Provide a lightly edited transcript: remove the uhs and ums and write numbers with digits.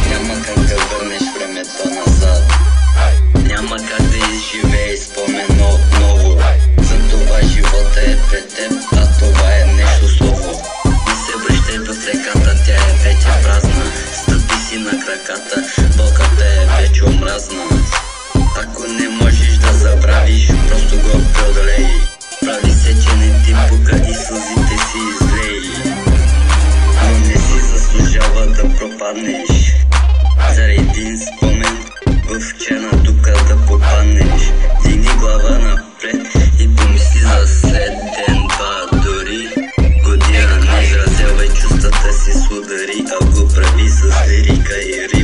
Няма как да върнеш времето назад, няма как да изживееш спомен отново. Затова живота е пред теб, а това е нещо слово. Не се връщай в реката, тя е вече празна. Стъпи си на краката, болката е вече омразна. Ако не можеш да забравиш, просто го преодолей. Прави се, че не ти пука и сълзите си излей, но не си заслужава да пропаднеш за един спомен в чена тука да попаднеш. Дигни глава напред и помисли за след ден-два, дори година. Не изразявай чувствата си с удари, а го прави с лирика и рим.